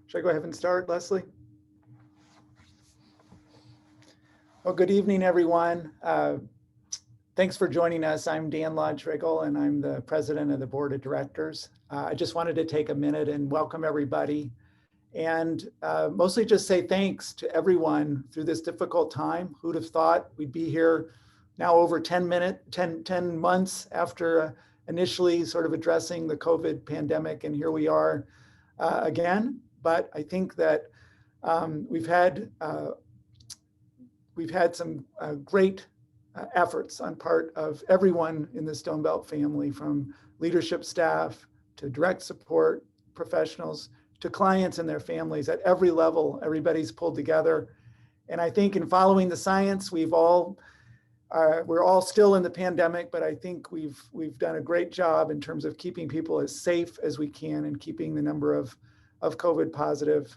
Should I go ahead and start, Leslie? Well, good evening, everyone. Thanks for joining us. I'm Dan Lodge-Riggle, and I'm the president of the board of directors. I just wanted to take a minute and welcome everybody, and mostly just say thanks to everyone through this difficult time. Who'd have thought we'd be here now over 10 months after initially sort of addressing the COVID pandemic, and here we are again. But I think that we've had some great efforts on part of everyone in the Stone Belt family, from leadership staff to direct support professionals to clients and their families. At every level, everybody's pulled together. And I think in following the science, we're all still in the pandemic, but I think we've done a great job in terms of keeping people as safe as we can and keeping the number of COVID positive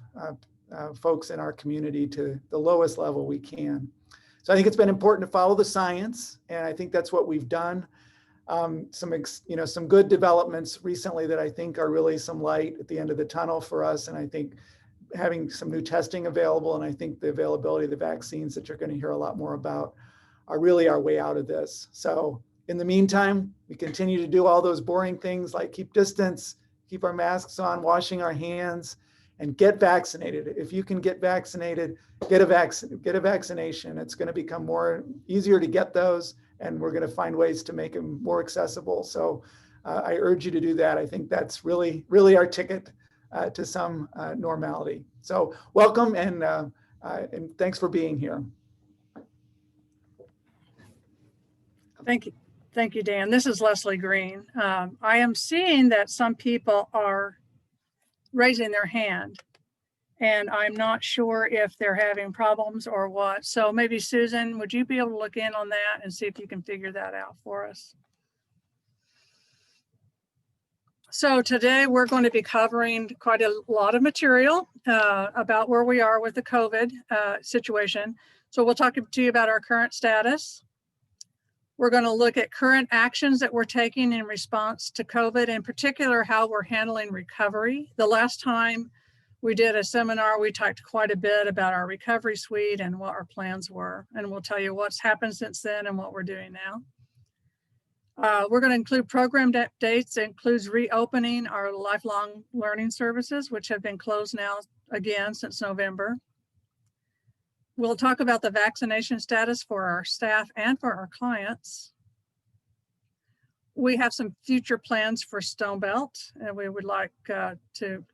folks in our community to the lowest level we can. So I think it's been important to follow the science, and I think that's what we've done. Some good developments recently that I think are really some light at the end of the tunnel for us. And I think having some new testing available, and I think the availability of the vaccines that you're going to hear a lot more about, are really our way out of this. So in the meantime, we continue to do all those boring things like keep distance, keep our masks on, washing our hands, and get vaccinated. If you can get vaccinated, get a vaccination. It's going to become easier to get those, and we're going to find ways to make them more accessible. So I urge you to do that. I think that's really our ticket to some normality. So welcome, and thanks for being here. Thank you, Dan. This is Leslie Green. I am seeing that some people are raising their hand, and I'm not sure if they're having problems or what. So maybe Susan, would you be able to look in on that and see if you can figure that out for us? So today we're going to be covering quite a lot of material about where we are with the COVID situation. So we'll talk to you about our current status. We're going to look at current actions that we're taking in response to COVID, in particular, how we're handling recovery. The last time we did a seminar, we talked quite a bit about our recovery suite and what our plans were. And we'll tell you what's happened since then and what we're doing now. We're going to include program dates. It includes reopening our lifelong learning services, which have been closed now again since November. We'll talk about the vaccination status for our staff and for our clients. We have some future plans for Stone Belt, and we would like to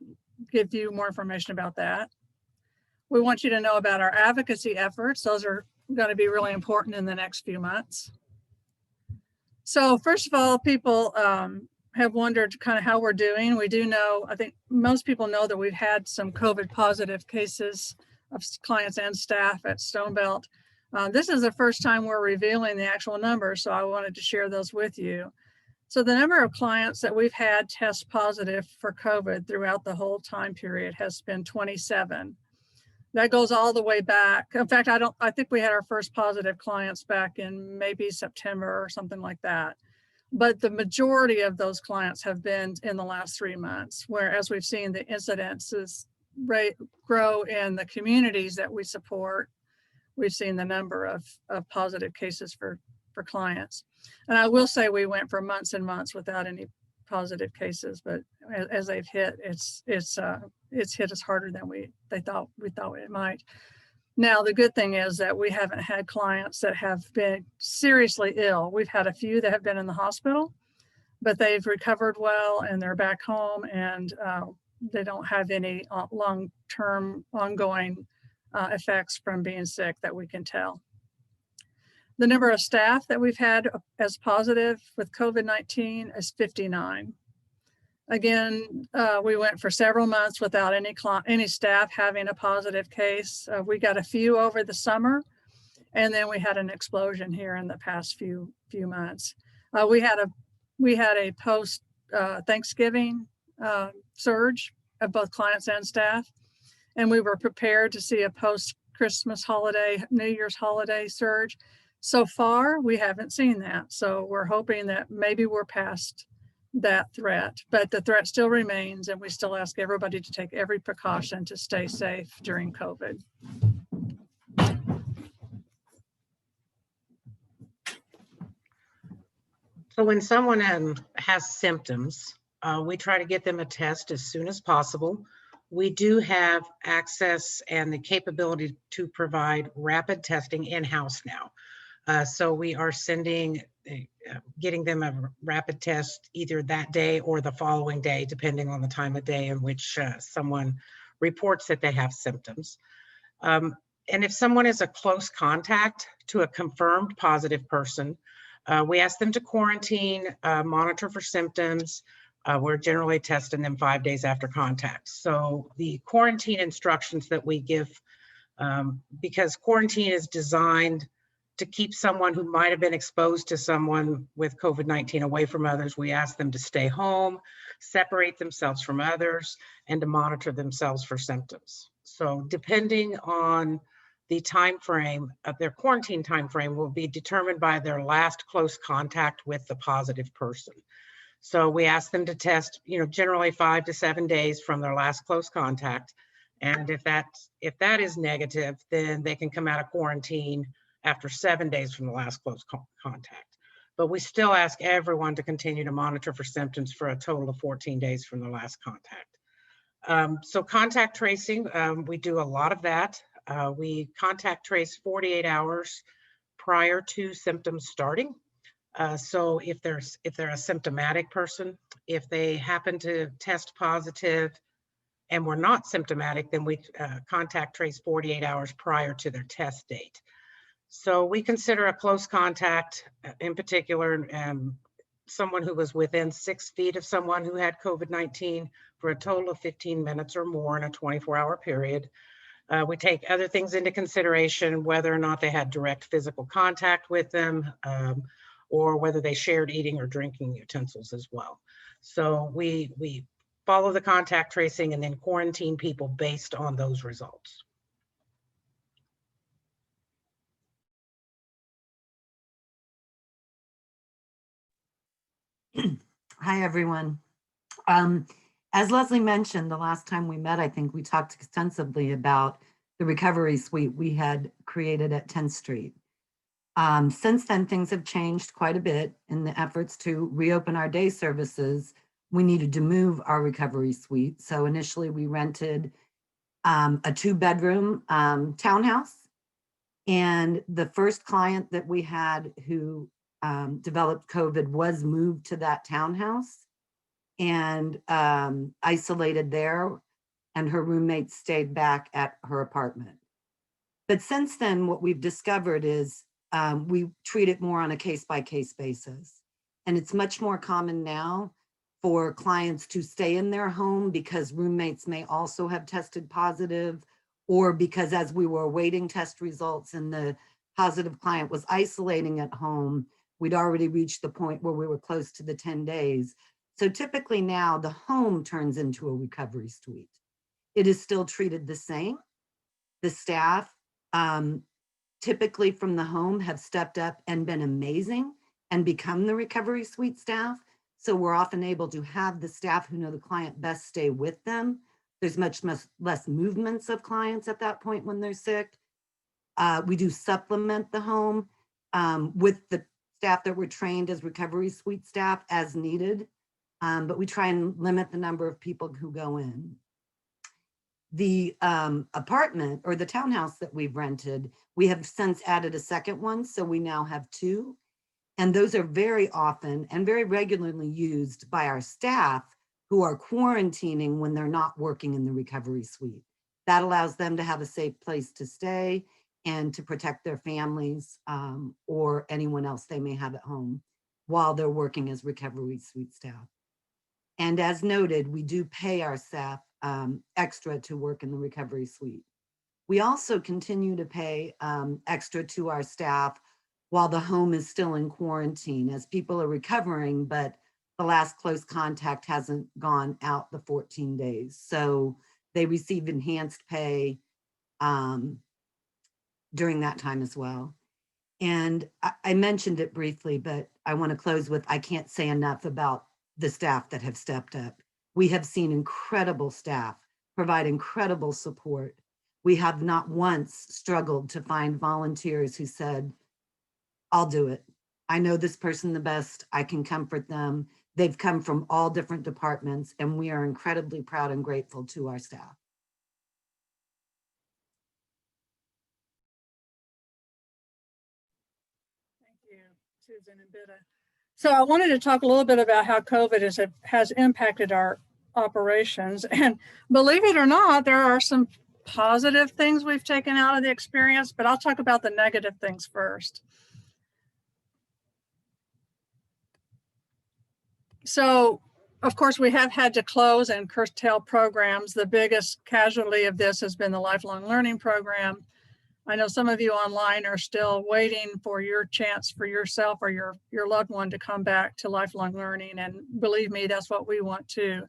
give you more information about that. We want you to know about our advocacy efforts. Those are going to be really important in the next few months. So first of all, people have wondered kind of how we're doing. We do know, I think most people know that we've had some COVID positive cases of clients and staff at Stone Belt. This is the first time we're revealing the actual numbers, so I wanted to share those with you. So the number of clients that we've had test positive for COVID throughout the whole time period has been 27. That goes all the way back. In fact, I think we had our first positive clients back in maybe September or something like that. But the majority of those clients have been in the last 3 months, whereas we've seen the incidences grow in the communities that we support. We've seen the number of positive cases for clients. And I will say we went for months and months without any positive cases, but as they've hit, it's hit us harder than we thought it might. Now, the good thing is that we haven't had clients that have been seriously ill. We've had a few that have been in the hospital, but they've recovered well and they're back home, and they don't have any long-term ongoing effects from being sick that we can tell. The number of staff that we've had as positive with COVID-19 is 59. Again, we went for several months without any staff having a positive case. We got a few over the summer, and then we had an explosion here in the past few months. We had a post Thanksgiving surge of both clients and staff, and we were prepared to see a post Christmas holiday, New Year's holiday surge. So far, we haven't seen that. So we're hoping that maybe we're past that threat, but the threat still remains, and we still ask everybody to take every precaution to stay safe during COVID. So when someone has symptoms, we try to get them a test as soon as possible. We do have access and the capability to provide rapid testing in-house now. So we are getting them a rapid test either that day or the following day, depending on the time of day in which someone reports that they have symptoms. And if someone is a close contact to a confirmed positive person, we ask them to quarantine, monitor for symptoms. We're generally testing them 5 days after contact. So the quarantine instructions that we give, because quarantine is designed to keep someone who might have been exposed to someone with COVID-19 away from others, we ask them to stay home, separate themselves from others, and to monitor themselves for symptoms. So depending on the time frame of their quarantine time frame will be determined by their last close contact with the positive person. So we ask them to test, generally 5 to 7 days from their last close contact. And if that is negative, then they can come out of quarantine after 7 days from the last close contact. But we still ask everyone to continue to monitor for symptoms for a total of 14 days from the last contact. So contact tracing, we do a lot of that. We contact trace 48 hours prior to symptoms starting. So if they're a symptomatic person, if they happen to test positive and we're not symptomatic, then we contact trace 48 hours prior to their test date. So we consider a close contact, in particular, someone who was within 6 feet of someone who had COVID-19 for a total of 15 minutes or more in a 24-hour period. We take other things into consideration, whether or not they had direct physical contact with them, or whether they shared eating or drinking utensils as well. So we follow the contact tracing and then quarantine people based on those results. Hi, everyone. As Leslie mentioned, the last time we met, I think we talked extensively about the recovery suite we had created at 10th Street. Since then, things have changed quite a bit. In the efforts to reopen our day services, we needed to move our recovery suite. So initially we rented a 2-bedroom townhouse. And the first client that we had who developed COVID was moved to that townhouse and isolated there, and her roommate stayed back at her apartment. But since then, what we've discovered is we treat it more on a case-by-case basis. And it's much more common now for clients to stay in their home because roommates may also have tested positive, or because as we were awaiting test results and the positive client was isolating at home, we'd already reached the point where we were close to the 10 days. So typically now the home turns into a recovery suite. It is still treated the same. The staff typically from the home have stepped up and been amazing and become the recovery suite staff. So we're often able to have the staff who know the client best stay with them. There's much less movements of clients at that point when they're sick. We do supplement the home with the staff that were trained as recovery suite staff as needed, but we try and limit the number of people who go in. The apartment or the townhouse that we've rented, we have since added a second one, so we now have 2. And those are very often and very regularly used by our staff who are quarantining when they're not working in the recovery suite. That allows them to have a safe place to stay and to protect their families or anyone else they may have at home while they're working as recovery suite staff. And as noted, we do pay our staff extra to work in the recovery suite. We also continue to pay extra to our staff while the home is still in quarantine as people are recovering, but the last close contact hasn't gone out the 14 days. So they receive enhanced pay during that time as well. And I mentioned it briefly, but I want to close with, I can't say enough about the staff that have stepped up. We have seen incredible staff provide incredible support. We have not once struggled to find volunteers who said, I'll do it. I know this person the best. I can comfort them. They've come from all different departments, and we are incredibly proud and grateful to our staff. Thank you, Susan and Bitta. So I wanted to talk a little bit about how COVID has impacted our operations. And believe it or not, there are some positive things we've taken out of the experience, but I'll talk about the negative things first. So, of course, we have had to close and curtail programs. The biggest casualty of this has been the lifelong learning program. I know some of you online are still waiting for your chance for yourself or your loved one to come back to lifelong learning. And believe me, that's what we want too.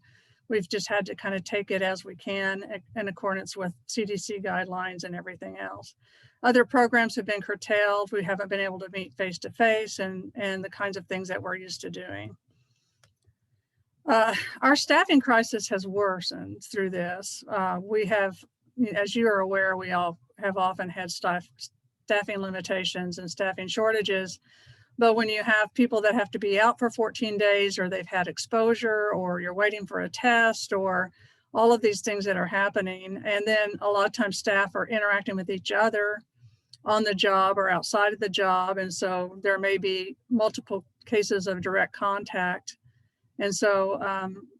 We've just had to kind of take it as we can in accordance with CDC guidelines and everything else. Other programs have been curtailed. We haven't been able to meet face-to-face and the kinds of things that we're used to doing. Our staffing crisis has worsened through this. We have, as you are aware, we all have often had staffing limitations and staffing shortages. But when you have people that have to be out for 14 days or they've had exposure or you're waiting for a test or all of these things that are happening, and then a lot of times staff are interacting with each other on the job or outside of the job. And so there may be multiple cases of direct contact. And so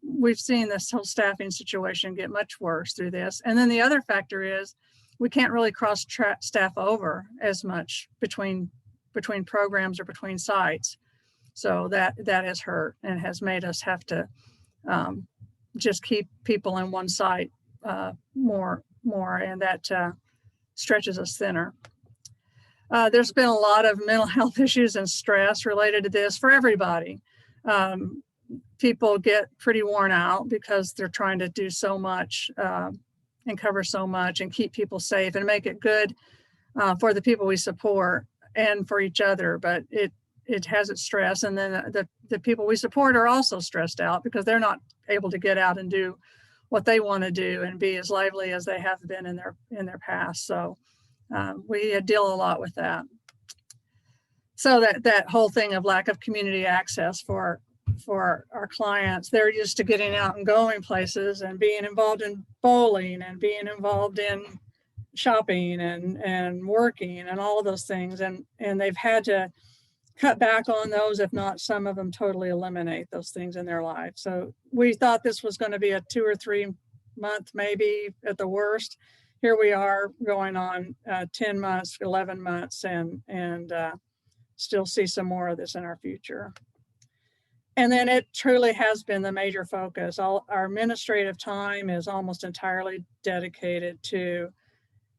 we've seen this whole staffing situation get much worse through this. And then the other factor is we can't really cross staff over as much between programs or between sites. So that has hurt and has made us have to just keep people in one site more, and that stretches us thinner. There's been a lot of mental health issues and stress related to this for everybody. People get pretty worn out because they're trying to do so much and cover so much and keep people safe and make it good for the people we support and for each other. But it has its stress. And then the people we support are also stressed out because they're not able to get out and do what they want to do and be as lively as they have been in their past. So we deal a lot with that. So that whole thing of lack of community access for our clients, they're used to getting out and going places and being involved in bowling and being involved in shopping and working and all of those things. And they've had to cut back on those, if not some of them totally eliminate those things in their life. So we thought this was going to be a 2 or 3 month, maybe at the worst. Here we are going on 10 months, 11 months, and still see some more of this in our future. And then it truly has been the major focus. All our administrative time is almost entirely dedicated to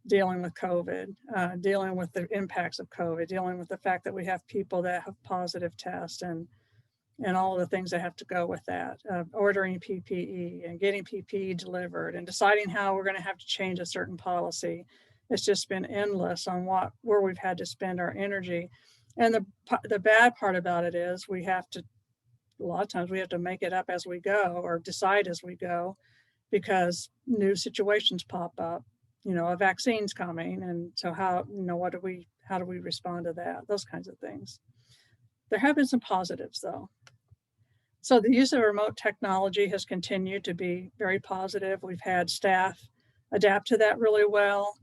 dealing with COVID, dealing with the impacts of COVID, dealing with the fact that we have people that have positive tests and all of the things that have to go with that, ordering PPE and getting PPE delivered and deciding how we're going to have to change a certain policy. It's just been endless on where we've had to spend our energy. And the bad part about it is a lot of times we have to make it up as we go or decide as we go because new situations pop up. A vaccine's coming, and so how do we respond to that? Those kinds of things. There have been some positives though. So the use of remote technology has continued to be very positive. We've had staff adapt to that really well.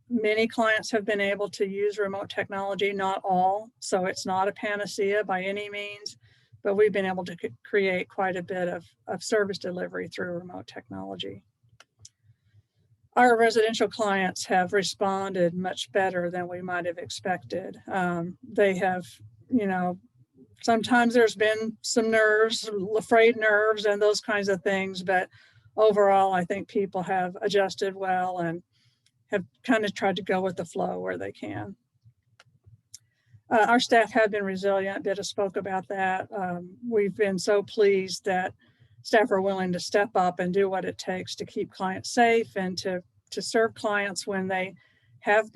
Many clients have been able to use remote technology, not all, so it's not a panacea by any means, but we've been able to create quite a bit of service delivery through remote technology. Our residential clients have responded much better than we might have expected. They have, sometimes there's been some frayed nerves and those kinds of things, but overall, I think people have adjusted well and have kind of tried to go with the flow where they can. Our staff have been resilient. Bitta spoke about that. We've been so pleased that staff are willing to step up and do what it takes to keep clients safe and to serve clients when they have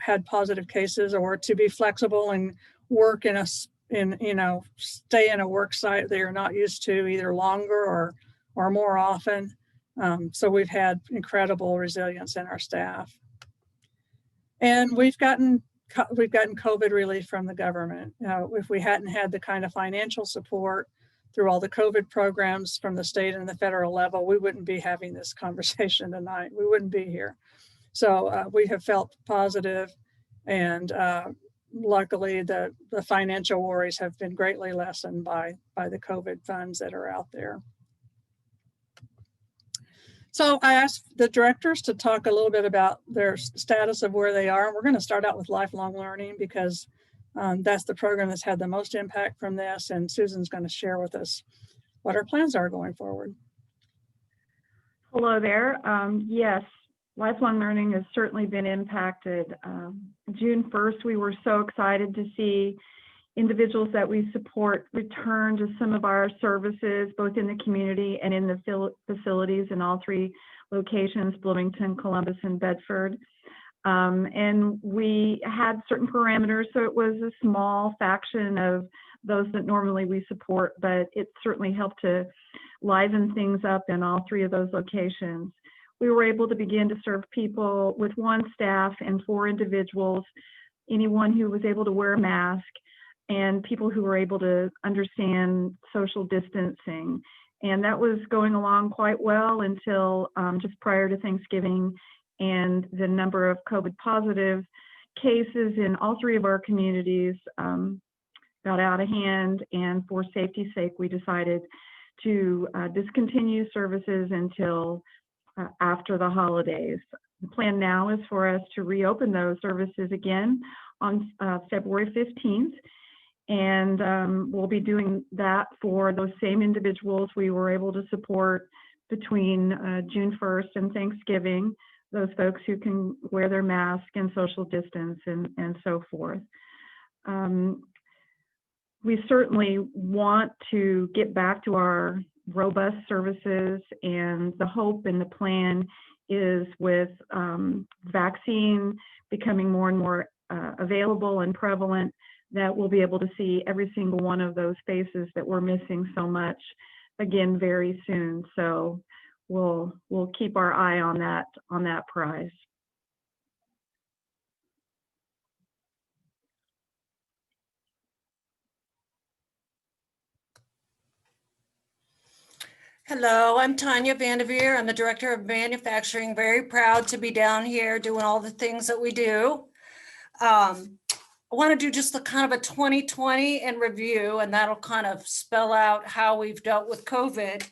had positive cases, or to be flexible and work in a stay in a work site they are not used to, either longer or more often. So we've had incredible resilience in our staff. And we've gotten COVID relief from the government. If we hadn't had the kind of financial support through all the COVID programs from the state and the federal level, we wouldn't be having this conversation tonight. We wouldn't be here. So we have felt positive, and luckily the financial worries have been greatly lessened by the COVID funds that are out there. So I asked the directors to talk a little bit about their status of where they are. We're going to start out with lifelong learning because that's the program that's had the most impact from this. And Susan's going to share with us what our plans are going forward. Hello there. Yes, lifelong learning has certainly been impacted. June 1st, we were so excited to see individuals that we support return to some of our services, both in the community and in the facilities in all three locations, Bloomington, Columbus, and Bedford. And we had certain parameters, so it was a small faction of those that normally we support, but it certainly helped to liven things up in all three of those locations. We were able to begin to serve people with one staff and 4 individuals, anyone who was able to wear a mask, and people who were able to understand social distancing. And that was going along quite well until just prior to Thanksgiving, and the number of COVID positive cases in all three of our communities got out of hand, and for safety's sake, we decided to discontinue services until after the holidays. The plan now is for us to reopen those services again on February 15th. And we'll be doing that for those same individuals we were able to support between June 1st and Thanksgiving, those folks who can wear their mask and social distance and so forth. We certainly want to get back to our robust services, and the hope and the plan is with vaccine becoming more and more available and prevalent, that we'll be able to see every single one of those faces that we're missing so much again very soon. So we'll keep our eye on that prize. Hello, I'm Tanya Vanderveer. I'm the Director of Manufacturing. Very proud to be down here doing all the things that we do. I want to do just the kind of a 2020 in review, and that'll kind of spell out how we've dealt with COVID.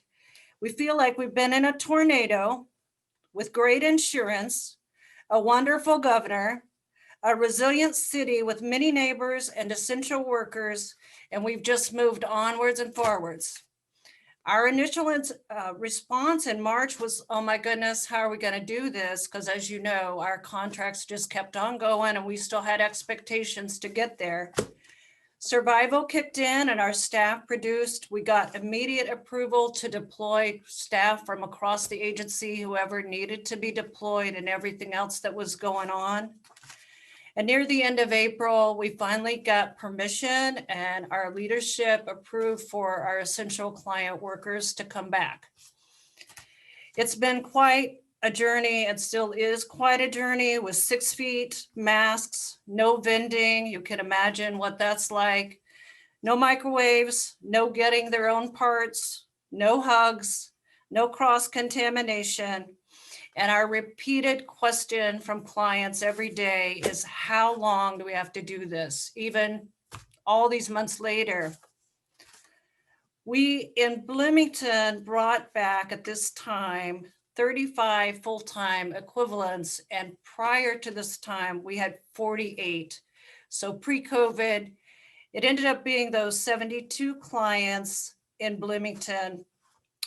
We feel like we've been in a tornado with great insurance, a wonderful governor, a resilient city with many neighbors and essential workers, and we've just moved onwards and forwards. Our initial response in March was, oh my goodness, how are we going to do this? Because as you know, our contracts just kept on going and we still had expectations to get there. Survival kicked in and our staff produced. We got immediate approval to deploy staff from across the agency, whoever needed to be deployed, and everything else that was going on. And near the end of April, we finally got permission and our leadership approved for our essential client workers to come back. It's been quite a journey. It still is quite a journey with 6 feet, masks, no vending. You can imagine what that's like. No microwaves, no getting their own parts, no hugs, no cross-contamination. And our repeated question from clients every day is, how long do we have to do this? Even all these months later. We in Bloomington brought back at this time 35 full-time equivalents, and prior to this time we had 48. So pre-COVID, it ended up being those 72 clients in Bloomington.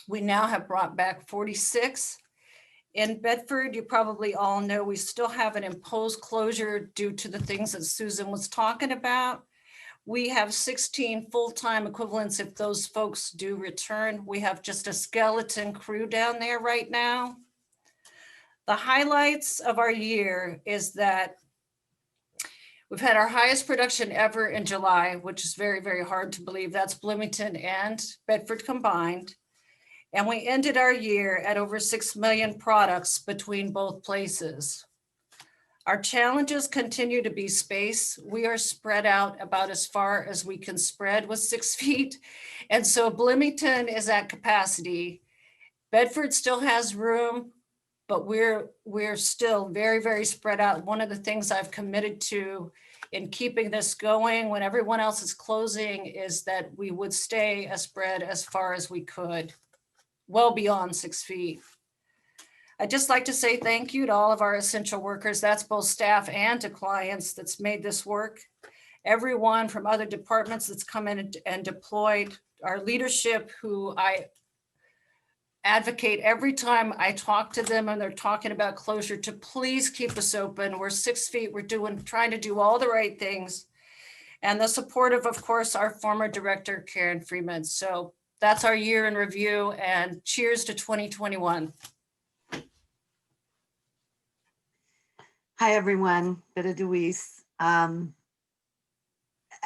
We now have brought back 46. In Bedford, you probably all know we still have an imposed closure due to the things that Susan was talking about. We have 16 full-time equivalents if those folks do return. We have just a skeleton crew down there right now. The highlights of our year is that We've had our highest production ever in July, which is very, very hard to believe. That's Bloomington and Bedford combined. And we ended our year at over 6 million products between both places. Our challenges continue to be space. We are spread out about as far as we can spread with 6 feet. And so Bloomington is at capacity. Bedford still has room, but we're still very, very spread out. One of the things I've committed to in keeping this going when everyone else is closing is that we would stay spread as far as we could, well beyond 6 feet. I'd just like to say thank you to all of our essential workers. That's both staff and to clients that's made this work. Everyone from other departments that's come in and deployed, our leadership who I advocate every time I talk to them and they're talking about closure to please keep us open. We're 6 feet, we're trying to do all the right things. And the support of course, our former director, Karen Freeman. So that's our year in review, and cheers to 2021. Hi, everyone. Beta Deweese.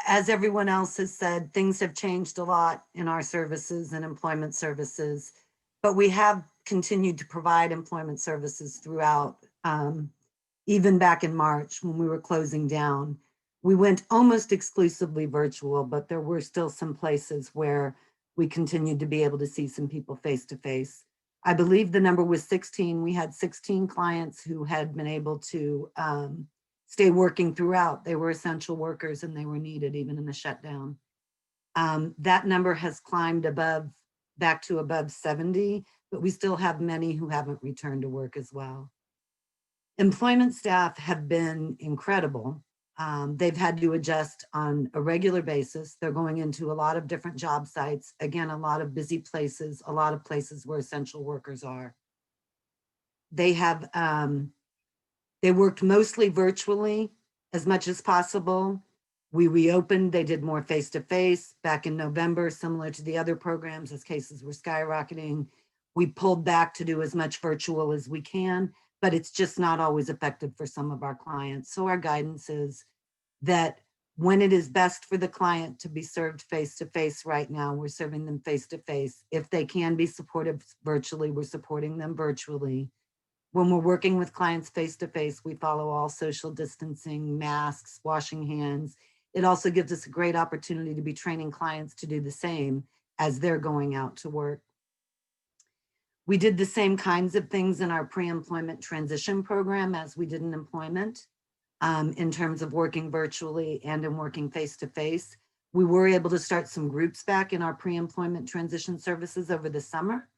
As everyone else has said, things have changed a lot in our services and employment services, but we have continued to provide employment services throughout, even back in March when we were closing down. We went almost exclusively virtual, but there were still some places where we continued to be able to see some people face to face. I believe the number was 16. We had 16 clients who had been able to stay working throughout. They were essential workers and they were needed even in the shutdown. That number has climbed back to above 70, but we still have many who haven't returned to work as well. Employment staff have been incredible. They've had to adjust on a regular basis. They're going into a lot of different job sites. Again, a lot of busy places, a lot of places where essential workers are. They have, they worked mostly virtually as much as possible. We reopened, they did more face-to-face back in November, similar to the other programs as cases were skyrocketing. We pulled back to do as much virtual as we can, but it's just not always effective for some of our clients. So our guidance is that when it is best for the client to be served face-to-face right now, we're serving them face-to-face. If they can be supported virtually, we're supporting them virtually. When we're working with clients face-to-face, we follow all social distancing, masks, washing hands. It also gives us a great opportunity to be training clients to do the same as they're going out to work. We did the same kinds of things in our pre-employment transition program as we did in employment, in terms of working virtually and in working face-to-face. We were able to start some groups back in our pre-employment transition services over the summer.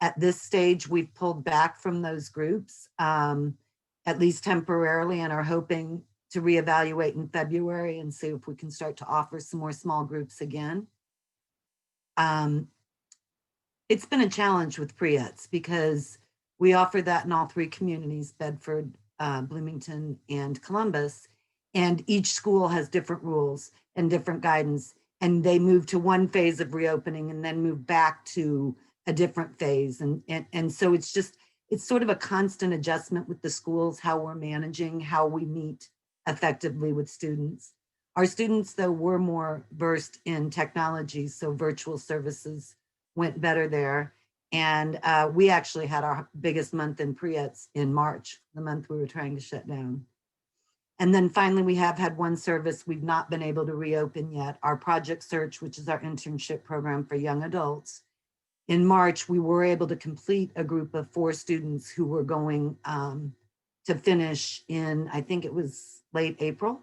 At this stage, we've pulled back from those groups, at least temporarily, and are hoping to reevaluate in February and see if we can start to offer some more small groups again. It's been a challenge with pre-ets because we offer that in all 3 communities, Bedford, Bloomington, and Columbus, and each school has different rules and different guidance, and they move to one phase of reopening and then move back to a different phase. And so it's sort of a constant adjustment with the schools, how we're managing, how we meet effectively with students. Our students, though, were more versed in technology, so virtual services went better there. And we actually had our biggest month in pre-ets in March, the month we were trying to shut down. And then finally, we have had one service we've not been able to reopen yet, our Project Search, which is our internship program for young adults. In March, we were able to complete a group of 4 students who were going to finish in, I think it was late April.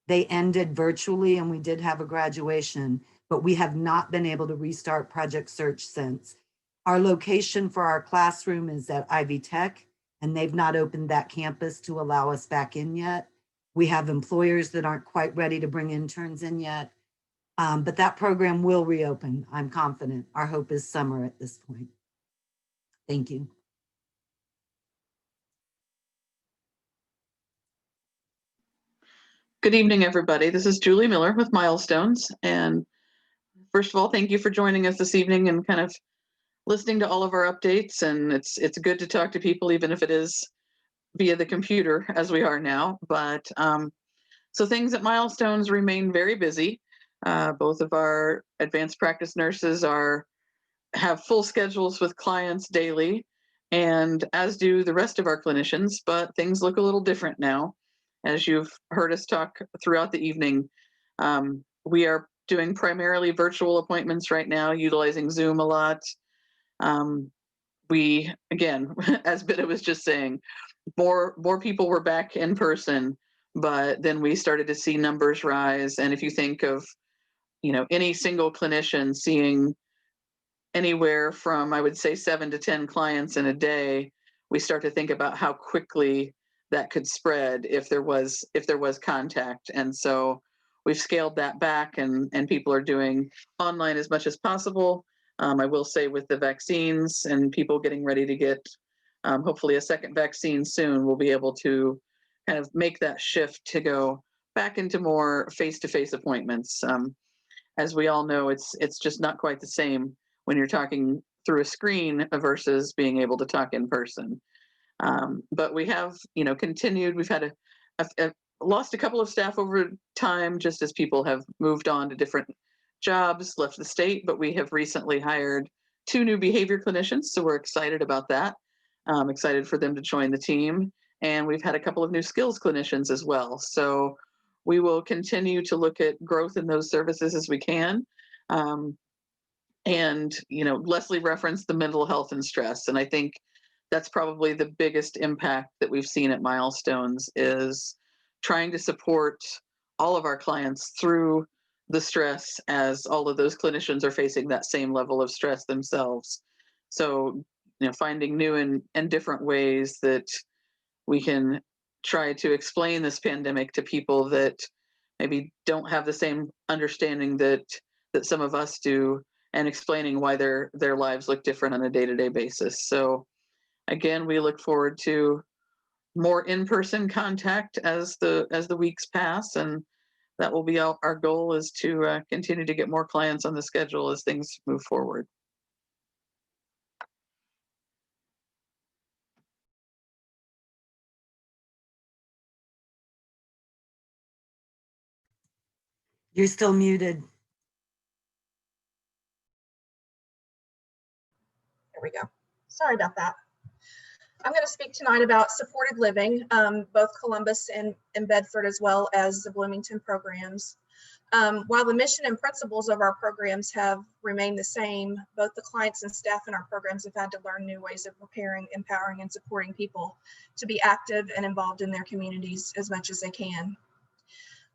They ended virtually and we did have a graduation, but we have not been able to restart Project Search since. Our location for our classroom is at Ivy Tech, and they've not opened that campus to allow us back in yet. We have employers that aren't quite ready to bring interns in yet, but that program will reopen, I'm confident. Our hope is summer at this point. Thank you. Good evening, everybody. This is Julie Miller with Milestones. And first of all, thank you for joining us this evening and kind of listening to all of our updates. And it's good to talk to people, even if it is via the computer as we are now. But So things at Milestones remain very busy. Both of our advanced practice nurses have full schedules with clients daily, and as do the rest of our clinicians, but things look a little different now. As you've heard us talk throughout the evening, we are doing primarily virtual appointments right now, utilizing Zoom a lot. We, again, as Bitta was just saying, more people were back in person, but then we started to see numbers rise. And if you think of, any single clinician seeing anywhere from, I would say, 7 to 10 clients in a day, we start to think about how quickly that could spread if there was contact. And so we've scaled that back, and people are doing online as much as possible. I will say, with the vaccines and people getting ready to get hopefully a second vaccine soon, we'll be able to kind of make that shift to go back into more face-to-face appointments. As we all know, it's just not quite the same when you're talking through a screen versus being able to talk in person. But we have, continued. We've had lost a couple of staff over time, just as people have moved on to different jobs, left the state, but we have recently hired 2 new behavior clinicians. So we're excited about that. Excited for them to join the team. And we've had a couple of new skills clinicians as well. So we will continue to look at growth in those services as we can. And, Leslie referenced the mental health and stress. And I think that's probably the biggest impact that we've seen at Milestones, is trying to support all of our clients through the stress, as all of those clinicians are facing that same level of stress themselves. So, finding new and different ways that we can try to explain this pandemic to people that maybe don't have the same understanding that some of us do, and explaining why their lives look different on a day-to-day basis. So again, we look forward to more in-person contact as the weeks pass, and that will be our goal, is to continue to get more clients on the schedule as things move forward. You're still muted. There we go. Sorry about that. I'm going to speak tonight about supported living, both Columbus and Bedford, as well as the Bloomington programs. While the mission and principles of our programs have remained the same, both the clients and staff in our programs have had to learn new ways of preparing, empowering, and supporting people to be active and involved in their communities as much as they can.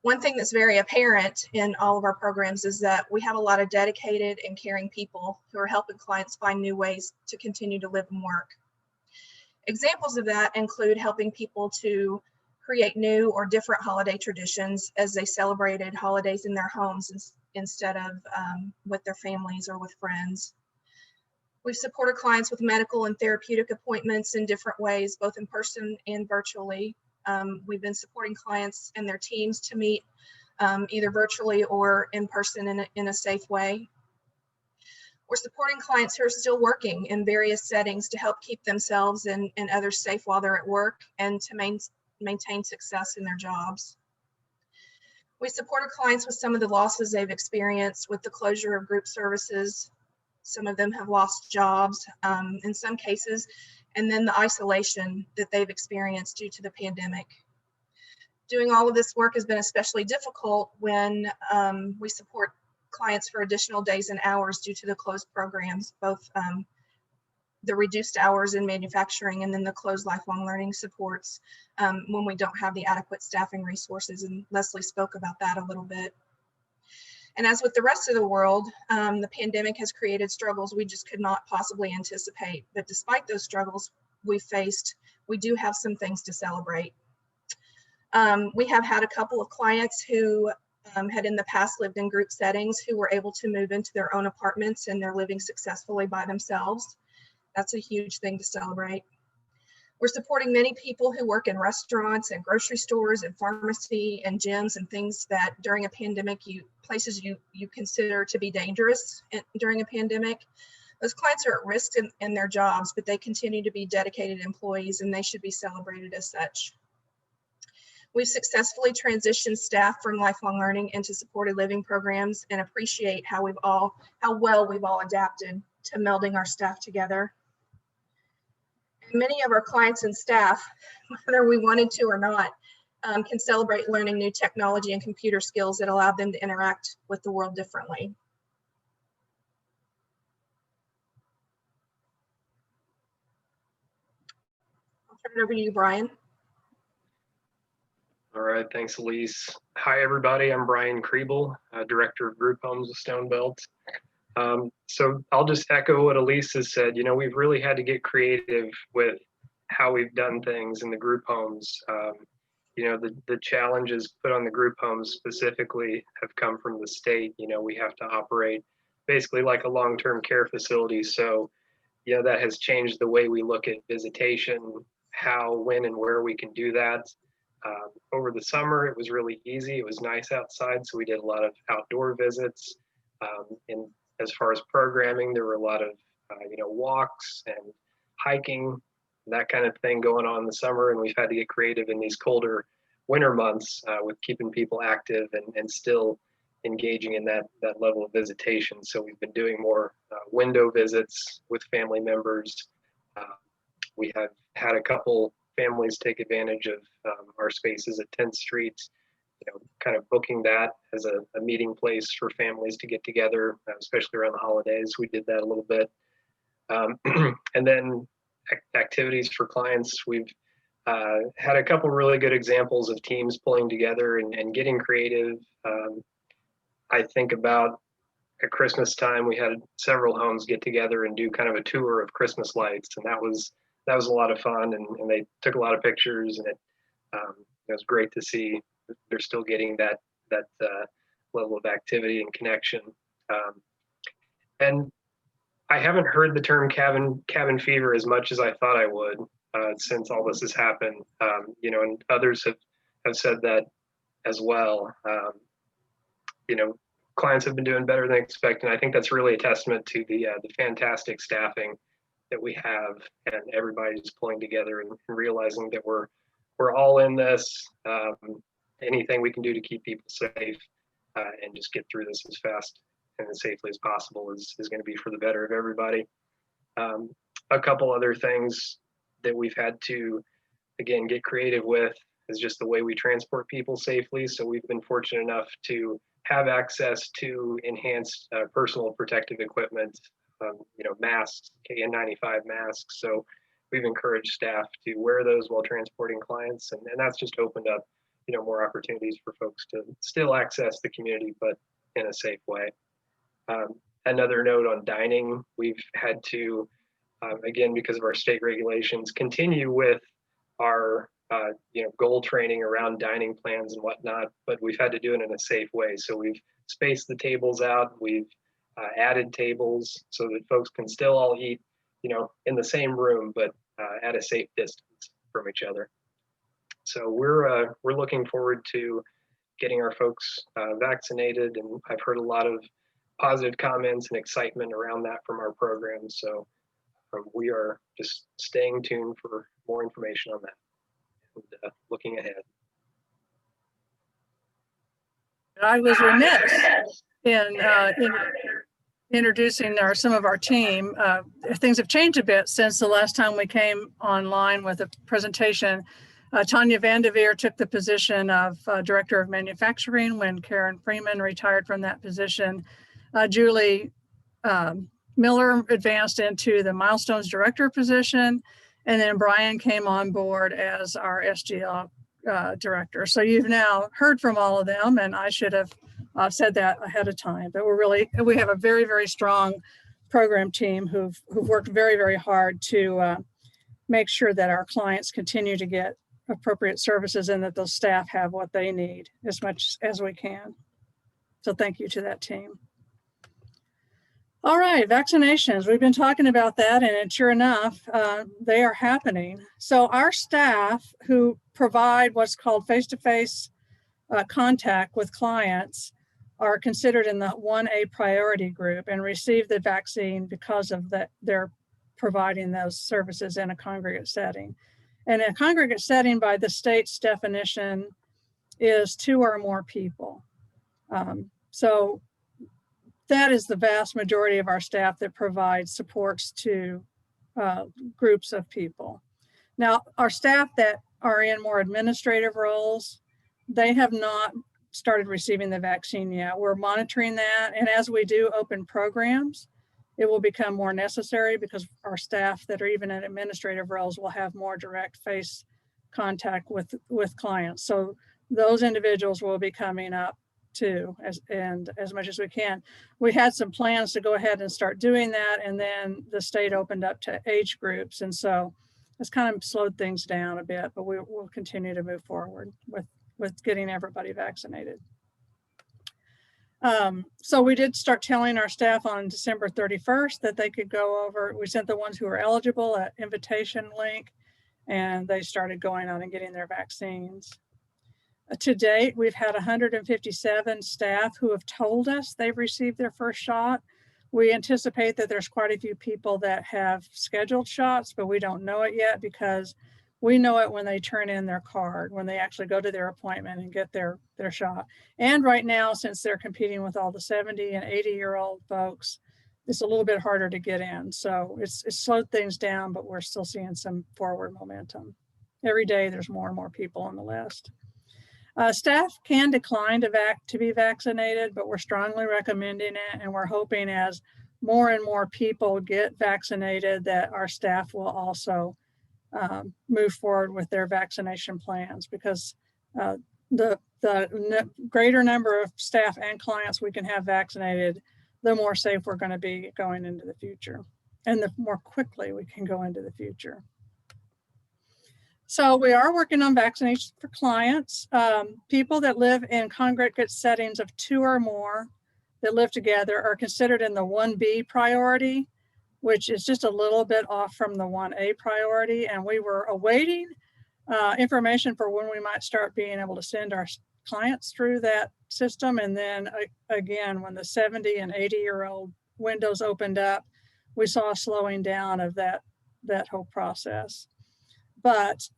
One thing that's very apparent in all of our programs is that we have a lot of dedicated and caring people who are helping clients find new ways to continue to live and work. Examples of that include helping people to create new or different holiday traditions as they celebrated holidays in their homes instead of with their families or with friends. We've supported clients with medical and therapeutic appointments in different ways, both in person and virtually. We've been supporting clients and their teams to meet either virtually or in person in a safe way. We're supporting clients who are still working in various settings to help keep themselves and others safe while they're at work, and to maintain success in their jobs. We supported clients with some of the losses they've experienced with the closure of group services. Some of them have lost jobs in some cases, and then the isolation that they've experienced due to the pandemic. Doing all of this work has been especially difficult when we support clients for additional days and hours due to the closed programs, both the reduced hours in manufacturing and then the closed lifelong learning supports when we don't have the adequate staffing resources. And Leslie spoke about that a little bit. And as with the rest of the world, the pandemic has created struggles we just could not possibly anticipate. But despite those struggles we faced, we do have some things to celebrate. We have had a couple of clients who had in the past lived in group settings who were able to move into their own apartments, and they're living successfully by themselves. That's a huge thing to celebrate. We're supporting many people who work in restaurants and grocery stores and pharmacy and gyms and things that during a pandemic, places you consider to be dangerous during a pandemic. Those clients are at risk in their jobs, but they continue to be dedicated employees, and they should be celebrated as such. We've successfully transitioned staff from lifelong learning into supported living programs and appreciate how well we've all adapted to melding our staff together. And many of our clients and staff, whether we wanted to or not, can celebrate learning new technology and computer skills that allow them to interact with the world differently. I'll turn it over to you, Brian. All right, thanks, Elise. Hi, everybody. I'm Brian Kriebel, Director of Group Homes with Stonebelt. So I'll just echo what Elise has said. You know, we've really had to get creative with how we've done things in the group homes. You know, the challenges put on the group homes specifically have come from the state. You know, we have to operate basically like a long-term care facility. So, you know, that has changed the way we look at visitation, how, when, and where we can do that. Over the summer, it was really easy. It was nice outside, so we did a lot of outdoor visits. And as far as programming, there were a lot of, you know, walks and hiking, that kind of thing going on in the summer. And we've had to get creative in these colder winter months with keeping people active and still engaging in that level of visitation. So we've been doing more window visits with family members. We have had a couple families take advantage of our spaces at 10th Street, you know, kind of booking that as a meeting place for families to get together, especially around the holidays. We did that a little bit. And then activities for clients. We've had a couple really good examples of teams pulling together and getting creative. I think about at Christmas time, we had several homes get together and do kind of a tour of Christmas lights. And that was a lot of fun, and they took a lot of pictures, and it was great to see they're still getting that level of activity and connection. And I haven't heard the term cabin fever as much as I thought I would since all this has happened. You know, and others have said that as well. You know, clients have been doing better than expected. And I think that's really a testament to the fantastic staffing that we have, and everybody's pulling together and realizing that we're all in this. Anything we can do to keep people safe and just get through this as fast and as safely as possible is going to be for the better of everybody. A couple other things that we've had to, again, get creative with is just the way we transport people safely. So we've been fortunate enough to have access to enhanced personal protective equipment, you know, masks, KN95 masks. So we've encouraged staff to wear those while transporting clients. And that's just opened up, you know, more opportunities for folks to still access the community, but in a safe way. Another note on dining, we've had to, again, because of our state regulations, continue with our you know, goal training around dining plans and whatnot, but we've had to do it in a safe way. So we've spaced the tables out. We've added tables so that folks can still all eat, you know, in the same room, but at a safe distance from each other. So we're looking forward to getting our folks vaccinated, and I've heard a lot of positive comments and excitement around that from our program. So we are just staying tuned for more information on that and looking ahead. I was remiss in introducing some of our team. Things have changed a bit since the last time we came online with a presentation. Tanya Vanderveer took the position of Director of Manufacturing when Karen Freeman retired from that position. Julie Miller advanced into the Milestones Director position, and then Brian came on board as our SGL Director. So you've now heard from all of them, and I should have said that ahead of time. But we have a very, very strong program team who've worked very, very hard to make sure that our clients continue to get appropriate services and that those staff have what they need as much as we can. So thank you to that team. All right, vaccinations. We've been talking about that, and sure enough, they are happening. So our staff who provide what's called face-to-face contact with clients are considered in the 1A priority group and receive the vaccine because of that they're providing those services in a congregate setting. And in a congregate setting, by the state's definition, is 2 or more people. So that is the vast majority of our staff that provides supports to groups of people. Now, our staff that are in more administrative roles, they have not started receiving the vaccine yet. We're monitoring that. And as we do open programs, it will become more necessary because our staff that are even in administrative roles will have more direct face contact with clients. So those individuals will be coming up too, as much as we can. We had some plans to go ahead and start doing that, and then the state opened up to age groups. And so it's kind of slowed things down a bit, but we'll continue to move forward with getting everybody vaccinated. So we did start telling our staff on December 31st that they could go over. We sent the ones who were eligible an invitation link, and they started going on and getting their vaccines. To date, we've had 157 staff who have told us they've received their first shot. We anticipate that there's quite a few people that have scheduled shots, but we don't know it yet because we know it when they turn in their card, when they actually go to their appointment and get their shot. And right now, since they're competing with all the 70 and 80-year-old folks, it's a little bit harder to get in. So it's slowed things down, but we're still seeing some forward momentum. Every day, there's more and more people on the list. Staff can decline to be vaccinated, but we're strongly recommending it, and we're hoping as more and more people get vaccinated that our staff will also move forward with their vaccination plans, because the greater number of staff and clients we can have vaccinated, the more safe we're going to be going into the future, and the more quickly we can go into the future. So we are working on vaccinations for clients. People that live in congregate settings of 2 or more that live together are considered in the 1B priority, which is just a little bit off from the 1A priority. And we were awaiting information for when we might start being able to send our clients through that system. And then again, when the 70 and 80-year-old windows opened up, we saw a slowing down of that whole process. But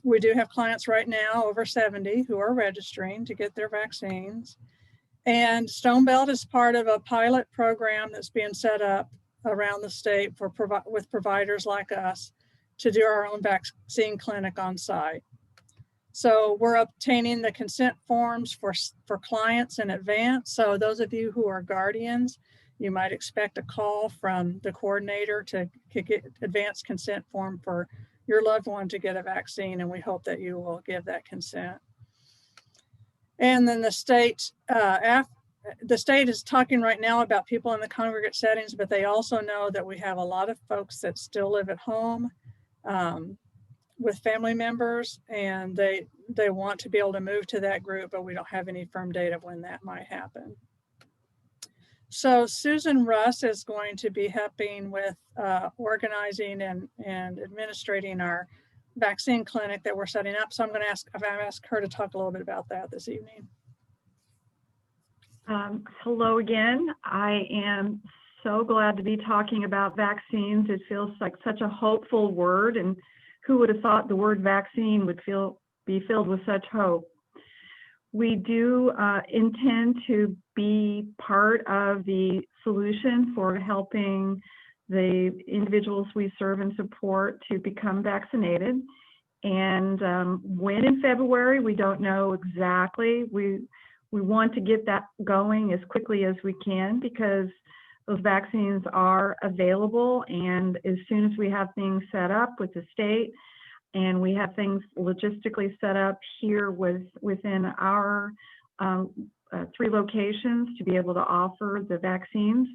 we do have clients right now over 70 who are registering to get their vaccines. And Stone Belt is part of a pilot program that's being set up around the state with providers like us to do our own vaccine clinic on site. So we're obtaining the consent forms for clients in advance. So those of you who are guardians, you might expect a call from the coordinator to get advanced consent form for your loved one to get a vaccine, and we hope that you will give that consent. And then the state is talking right now about people in the congregate settings, but they also know that we have a lot of folks that still live at home with family members, and they want to be able to move to that group, but we don't have any firm date of when that might happen. So Susan Russ is going to be helping with organizing and administrating our vaccine clinic that we're setting up. So I've asked her to talk a little bit about that this evening. Hello again. I am so glad to be talking about vaccines. It feels like such a hopeful word, and who would have thought the word vaccine would be filled with such hope. We do intend to be part of the solution for helping the individuals we serve and support to become vaccinated. And when in February, we don't know exactly. We want to get that going as quickly as we can because those vaccines are available. And as soon as we have things set up with the state, and we have things logistically set up here within our 3 locations to be able to offer the vaccines,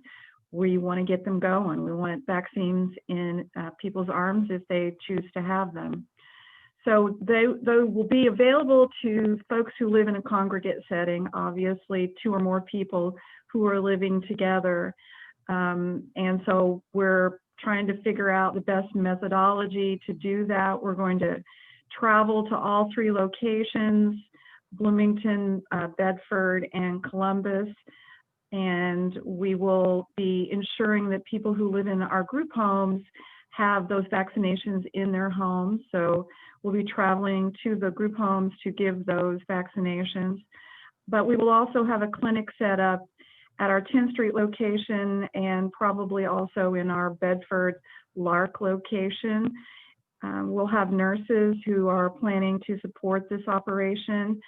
we want to get them going. We want vaccines in people's arms if they choose to have them. So they will be available to folks who live in a congregate setting, obviously 2 or more people who are living together. And so we're trying to figure out the best methodology to do that. We're going to travel to all 3 locations, Bloomington, Bedford, and Columbus. And we will be ensuring that people who live in our group homes have those vaccinations in their homes. So we'll be traveling to the group homes to give those vaccinations. But we will also have a clinic set up at our 10th Street location and probably also in our Bedford Lark location. We'll have nurses who are planning to support this operation.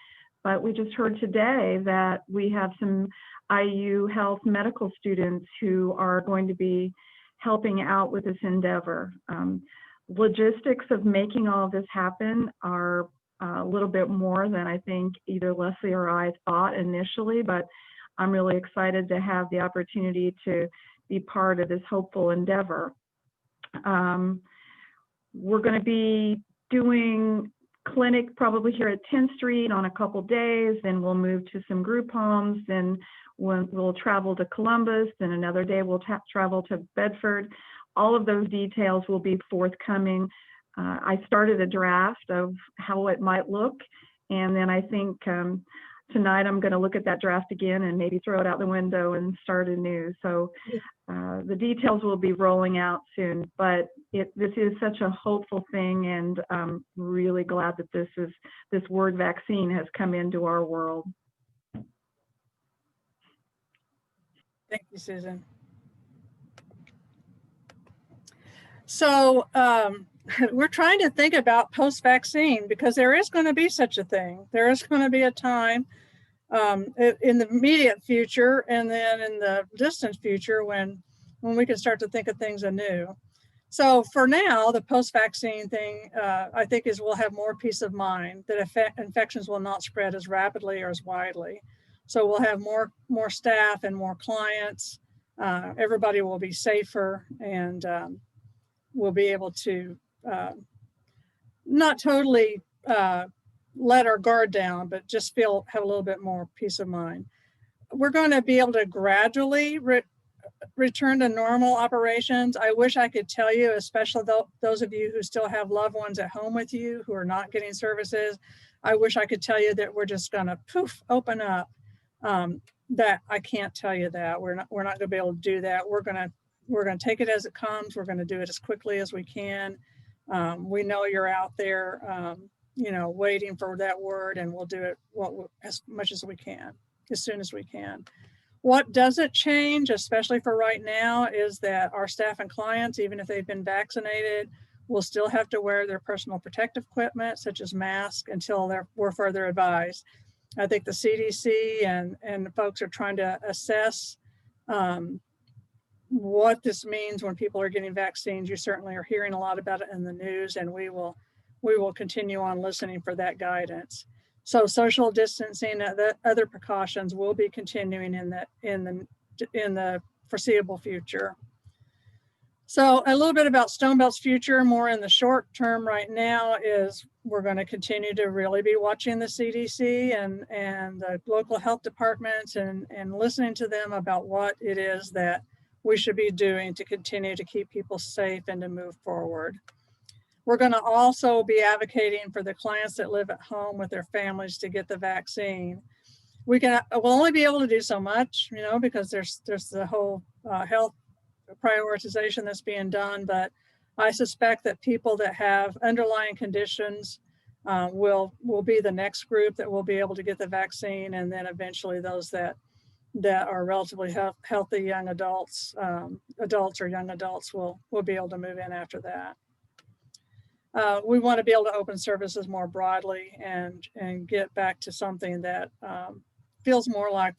But we just heard today that we have some IU Health medical students who are going to be helping out with this endeavor. Logistics of making all of this happen are a little bit more than I think either Leslie or I thought initially, but I'm really excited to have the opportunity to be part of this hopeful endeavor. We're going to be doing clinic probably here at 10th Street on a couple days, then we'll move to some group homes, then we'll travel to Columbus, then another day we'll travel to Bedford. All of those details will be forthcoming. I started a draft of how it might look, and then I think tonight I'm going to look at that draft again and maybe throw it out the window and start anew. So the details will be rolling out soon, but this is such a hopeful thing, and I'm really glad that this word vaccine has come into our world. Thank you, Susan. So we're trying to think about post-vaccine because there is going to be such a thing. There is going to be a time in the immediate future and then in the distant future when we can start to think of things anew. So for now, the post-vaccine thing, I think we'll have more peace of mind that infections will not spread as rapidly or as widely. So we'll have more staff and more clients. Everybody will be safer, and we'll be able to not totally let our guard down, but just have a little bit more peace of mind. We're going to be able to gradually return to normal operations. I wish I could tell you, especially those of you who still have loved ones at home with you who are not getting services, I wish I could tell you that we're just going to poof open up. That I can't tell you that. We're not going to be able to do that. We're going to take it as it comes. We're going to do it as quickly as we can. We know you're out there, waiting for that word, and we'll do it as much as we can, as soon as we can. What doesn't change, especially for right now, is that our staff and clients, even if they've been vaccinated, will still have to wear their personal protective equipment, such as masks, until we're further advised. I think the CDC and the folks are trying to assess what this means when people are getting vaccines. You certainly are hearing a lot about it in the news, and we will continue on listening for that guidance. So social distancing, the other precautions will be continuing in the foreseeable future. So a little bit about Stone Belt's future, more in the short term right now, is we're going to continue to really be watching the CDC and the local health departments and listening to them about what it is that we should be doing to continue to keep people safe and to move forward. We're going to also be advocating for the clients that live at home with their families to get the vaccine. We'll only be able to do so much, because there's the whole health prioritization that's being done, but I suspect that people that have underlying conditions will be the next group that will be able to get the vaccine, and then eventually those that are relatively healthy young adults, or young adults will be able to move in after that. We want to be able to open services more broadly and get back to something that feels more like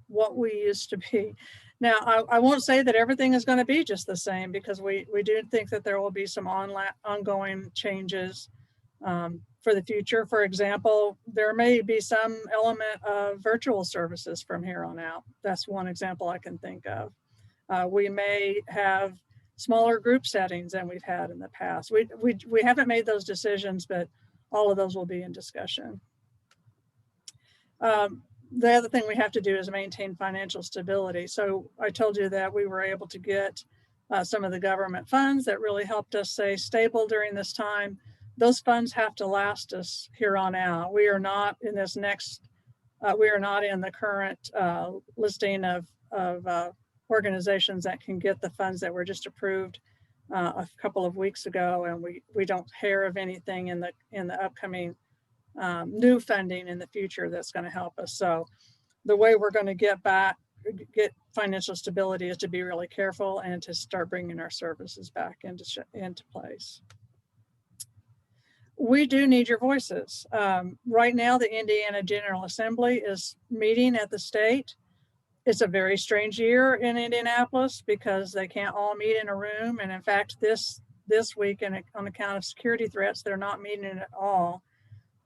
what we used to be. Now, I won't say that everything is going to be just the same, because we do think that there will be some ongoing changes for the future. For example, there may be some element of virtual services from here on out. That's one example I can think of. We may have smaller group settings than we've had in the past. We haven't made those decisions, but all of those will be in discussion. The other thing we have to do is maintain financial stability. So I told you that we were able to get some of the government funds that really helped us stay stable during this time. Those funds have to last us here on out. We are not in this we are not in the current listing of organizations that can get the funds that were just approved a couple of weeks ago, and we don't hear of anything in the upcoming new funding in the future that's going to help us. So the way we're going to get financial stability is to be really careful and to start bringing our services back into place. We do need your voices. Right now, the Indiana General Assembly is meeting at the state. It's a very strange year in Indianapolis because they can't all meet in a room. And in fact, this week, on account of security threats, they're not meeting at all.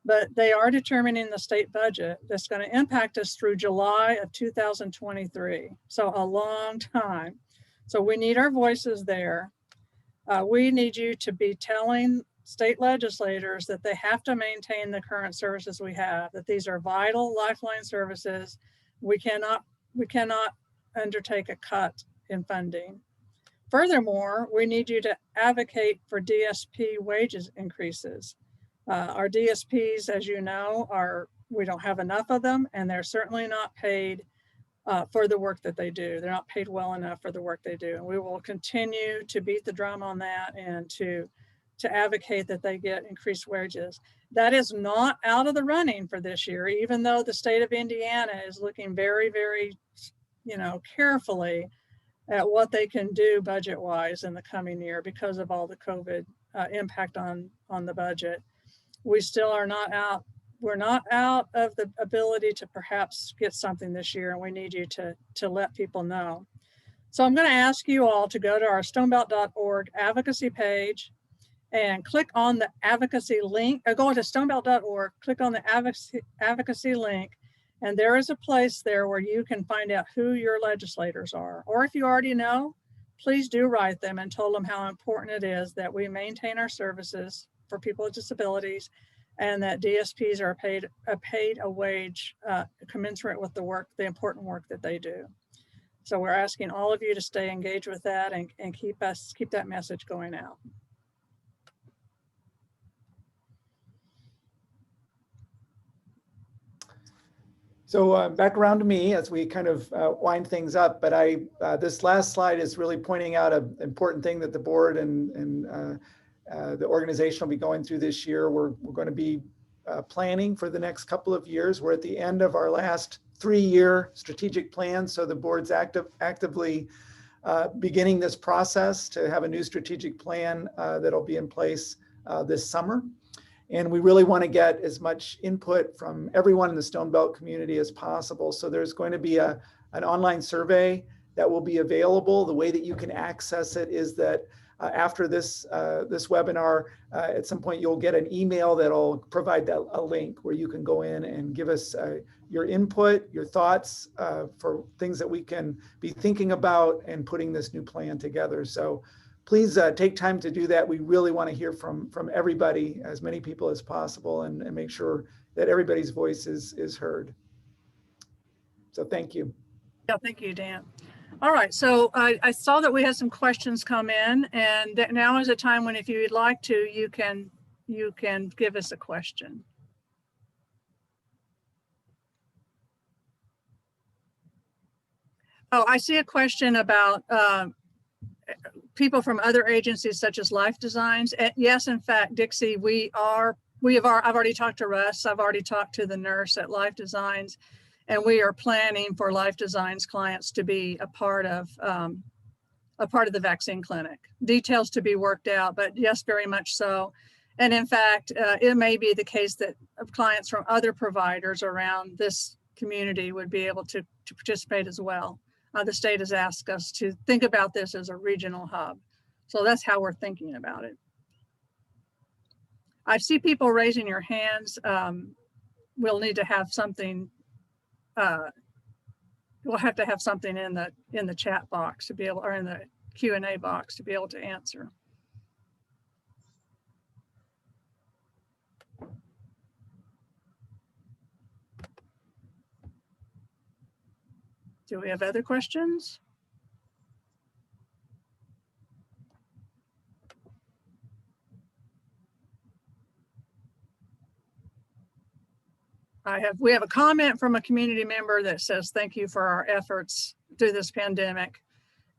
But they are determining the state budget that's going to impact us through July of 2023. So a long time. So we need our voices there. We need you to be telling state legislators that they have to maintain the current services we have, that these are vital lifeline services. We cannot undertake a cut in funding. Furthermore, we need you to advocate for DSP wages increases. Our DSPs, as you know, we don't have enough of them, and they're certainly not paid for the work that they do. They're not paid well enough for the work they do. And we will continue to beat the drum on that and to advocate that they get increased wages. That is not out of the running for this year, even though the state of Indiana is looking very, very, carefully at what they can do budget-wise in the coming year because of all the COVID impact on the budget. We still are not out. We're not out of the ability to perhaps get something this year, and we need you to let people know. So I'm going to ask you all to go to our stonebelt.org advocacy page and click on the advocacy link. Go to stonebelt.org, click on the advocacy link, and there is a place there where you can find out who your legislators are. Or if you already know, please do write them and tell them how important it is that we maintain our services for people with disabilities, and that DSPs are paid a wage commensurate with the important work that they do. So we're asking all of you to stay engaged with that and keep that message going out. So back around to me as we kind of wind things up, but this last slide is really pointing out an important thing that the board and the organization will be going through this year. We're going to be planning for the next couple of years. We're at the end of our last 3-year strategic plan, so the board's actively beginning this process to have a new strategic plan that'll be in place this summer. And we really want to get as much input from everyone in the Stone Belt community as possible. So there's going to be an online survey that will be available. The way that you can access it is that after this webinar, at some point you'll get an email that'll provide a link where you can go in and give us your input, your thoughts for things that we can be thinking about and putting this new plan together. So please take time to do that. We really want to hear from everybody, as many people as possible, and make sure that everybody's voice is heard. So thank you. Yeah, thank you, Dan. All right, so I saw that we had some questions come in, and that now is a time when, if you would like to, you can give us a question. Oh, I see a question about people from other agencies such as Life Designs. Yes, in fact, Dixie, I've already talked to Russ. I've already talked to the nurse at Life Designs, and we are planning for Life Designs clients to be a part of the vaccine clinic. Details to be worked out, but yes, very much so. And in fact, it may be the case that clients from other providers around this community would be able to participate as well. The state has asked us to think about this as a regional hub. So that's how we're thinking about it. I see people raising your hands. We'll need to have something, we'll have to have something in the chat box to be able, or in the Q&A box to be able to answer. Do we have other questions? We have a comment from a community member that says, thank you for our efforts through this pandemic.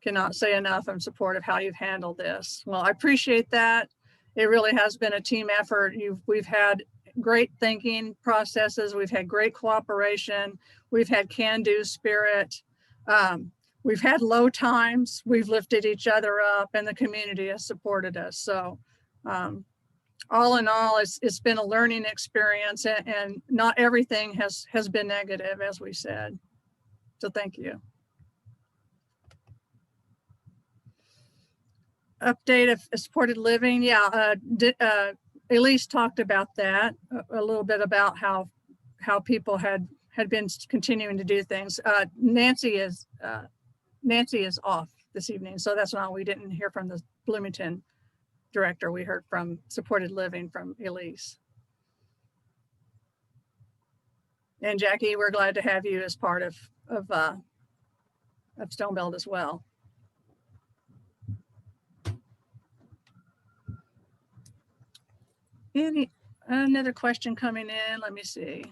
cannot say enough in support of how you've handled this. Well, I appreciate that. It really has been a team effort. We've had great thinking processes. We've had great cooperation. We've had can-do spirit. We've had low times. We've lifted each other up, and the community has supported us. So all in all, it's been a learning experience, and not everything has been negative, as we said. So thank you. Update of supported living. Yeah, Elise talked about that a little bit, about how people had been continuing to do things. Nancy is off this evening, so that's why we didn't hear from the Bloomington director. We heard from supported living from Elise. And Jackie, we're glad to have you as part of Stone Belt as well. Another question coming in, let me see.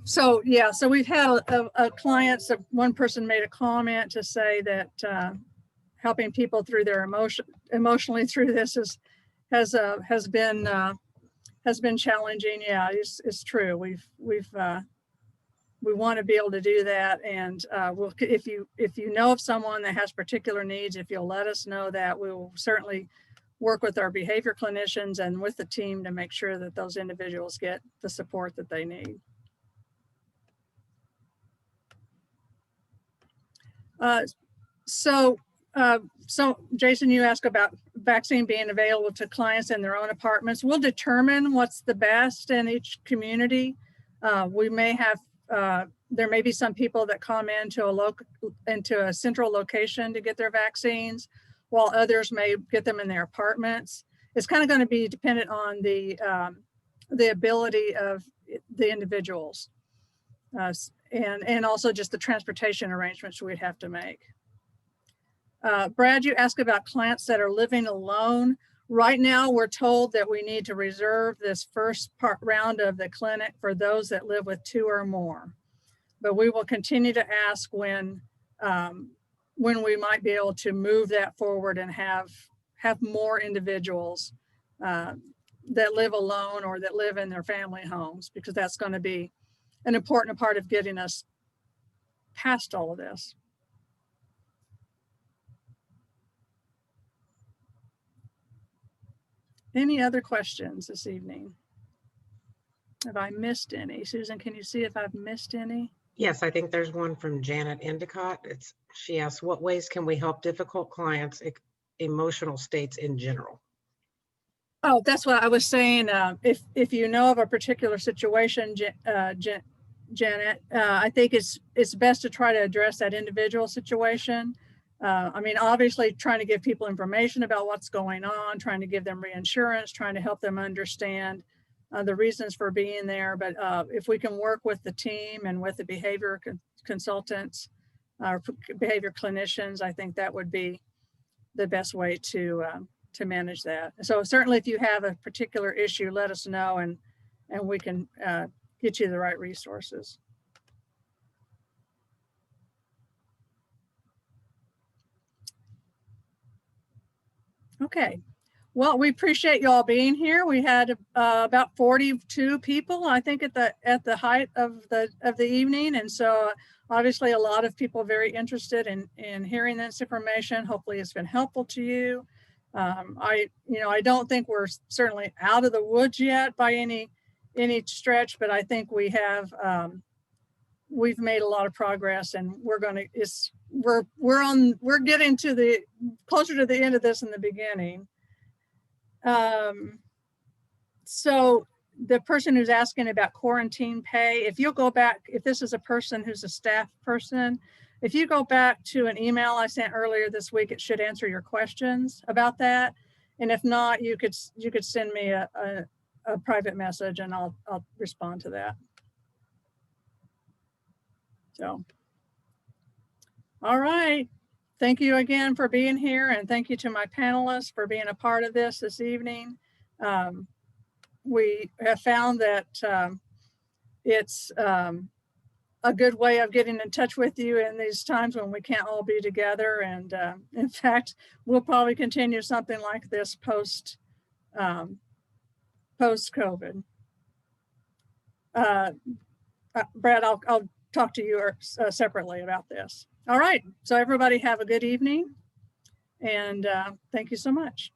So we've had a client, so one person made a comment to say that helping people through their emotionally through this has been challenging. Yeah, it's true. We want to be able to do that, and if you know of someone that has particular needs, if you'll let us know that, we will certainly work with our behavior clinicians and with the team to make sure that those individuals get the support that they need. So Jason, you asked about vaccine being available to clients in their own apartments. We'll determine what's the best in each community. We may have, there may be some people that come into a central location to get their vaccines, while others may get them in their apartments. It's kind of going to be dependent on the ability of the individuals, and also just the transportation arrangements we'd have to make. Brad, you asked about clients that are living alone. Right now, we're told that we need to reserve this first round of the clinic for those that live with 2 or more. But we will continue to ask when we might be able to move that forward and have more individuals that live alone or that live in their family homes, because that's going to be an important part of getting us past all of this. Any other questions this evening? Have I missed any? Susan, can you see if I've missed any? Yes, I think there's one from Janet Endicott. She asks, what ways can we help difficult clients' emotional states in general? Oh, that's what I was saying. If you know of a particular situation, Janet, I think it's best to try to address that individual situation. I mean, obviously trying to give people information about what's going on, trying to give them reinsurance, trying to help them understand the reasons for being there. But if we can work with the team and with the behavior consultants or behavior clinicians, I think that would be the best way to manage that. So certainly if you have a particular issue, let us know, and we can get you the right resources. Okay, well, we appreciate you all being here. We had about 42 people, I think, at the height of the evening, and so obviously a lot of people very interested in hearing this information. Hopefully it's been helpful to you. I don't think we're certainly out of the woods yet by any stretch, but I think we have we've made a lot of progress, and we're getting to closer to the end of this than the beginning. So the person who's asking about quarantine pay, if you'll go back, if this is a person who's a staff person, if you go back to an email I sent earlier this week, it should answer your questions about that. And if not, you could send me a private message and I'll respond to that. So, all right. Thank you again for being here, and thank you to my panelists for being a part of this evening. We have found that it's a good way of getting in touch with you in these times when we can't all be together. And in fact, we'll probably continue something like this post COVID. Brad, I'll talk to you separately about this. All right. So everybody have a good evening. And thank you so much.